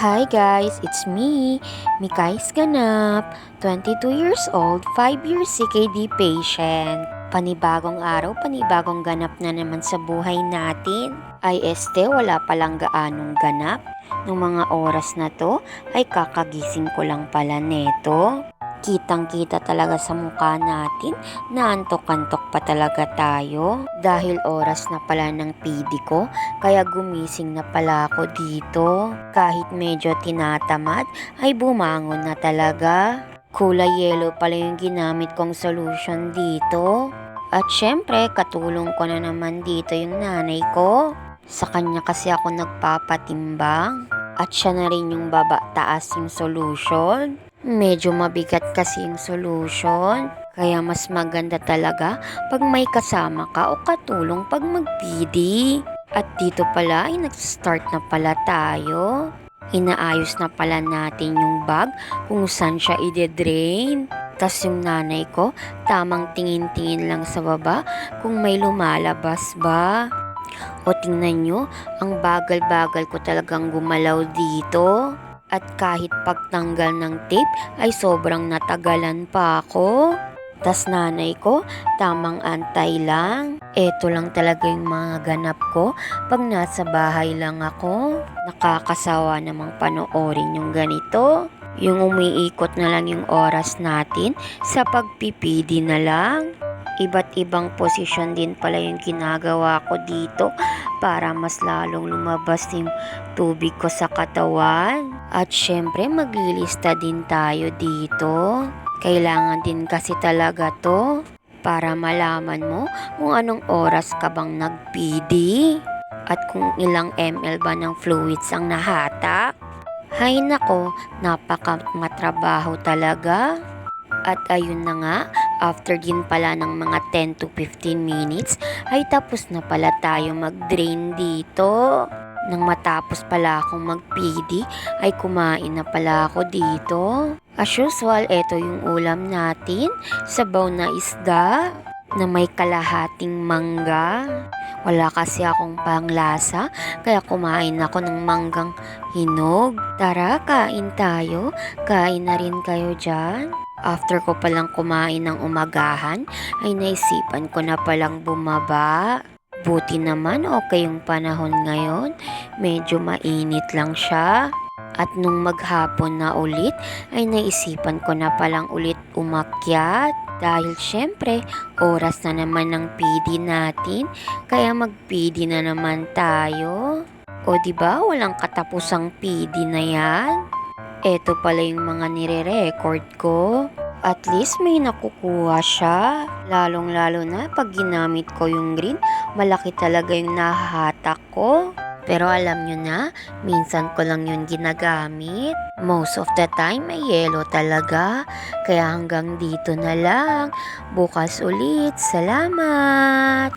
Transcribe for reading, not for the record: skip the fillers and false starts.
Hi guys, it's me, Mikais Ganap, 22 years old, 5 years CKD patient. Panibagong araw, panibagong ganap na naman sa buhay natin. Ay wala palang gaanong ganap. Nung mga oras na to, ay kakagising ko lang pala neto. Kitang-kita talaga sa mukha natin na antok-antok pa talaga tayo. Dahil oras na pala ng PD ko, kaya gumising na pala ako dito. Kahit medyo tinatamad, ay bumangon na talaga. Kulay yellow pala yung ginamit kong solution dito. At syempre, katulong ko na naman dito yung nanay ko. Sa kanya kasi ako nagpapatimbang. At siya na rin yung baba taas yung solution. Medyo mabigat kasi yung solution. Kaya mas maganda talaga pag may kasama ka o katulong pag mag-PD. At dito pala ay nag-start na pala tayo. Inaayos na pala natin yung bag kung saan siya i-drain. Tas yung nanay ko, tamang tingin-tingin lang sa baba kung may lumalabas ba. O tingnan nyo, ang bagal-bagal ko talagang gumalaw dito. At kahit pagtanggal ng tape ay sobrang natagalan pa ako. Tas nanay ko, tamang antay lang. Eto lang talaga yung mga ganap ko pag nasa bahay lang ako. Nakakasawa namang panoorin yung ganito. Yung umiikot na lang yung oras natin sa pagpipidi na lang. Iba't ibang posisyon din pala yung ginagawa ko dito para mas lalong lumabas yung tubig ko sa katawan. At syempre maglilista din tayo dito. Kailangan din kasi talaga to para malaman mo kung anong oras ka bang nag-PD at kung ilang ml ba ng fluids ang nahatak. Hay nako, napakamatrabaho talaga. At ayun na nga, after din pala ng mga 10 to 15 minutes, ay tapos na pala tayo mag-drain dito. Nang matapos pala akong mag-PD, ay kumain na pala ako dito. As usual, eto yung ulam natin, sabaw na isda, na may kalahating mangga. Wala kasi akong panglasa, kaya kumain ako ng manggang hinog. Tara, kain tayo. Kain na rin kayo dyan. After ko palang kumain ng umagahan, ay naisipan ko na palang bumaba. Buti naman okay yung panahon ngayon, medyo mainit lang siya. At nung maghapon na ulit, ay naisipan ko na palang ulit umakyat. Dahil syempre, oras na naman ng PD natin, kaya mag-PD na naman tayo. O diba, walang katapusang PD na yan? Eto pala yung mga nire-record ko. At least may nakukuha siya. Lalong-lalo na pag ginamit ko yung green, malaki talaga yung nahahatak ko. Pero alam nyo na, minsan ko lang yun ginagamit. Most of the time may yellow talaga. Kaya hanggang dito na lang. Bukas ulit. Salamat!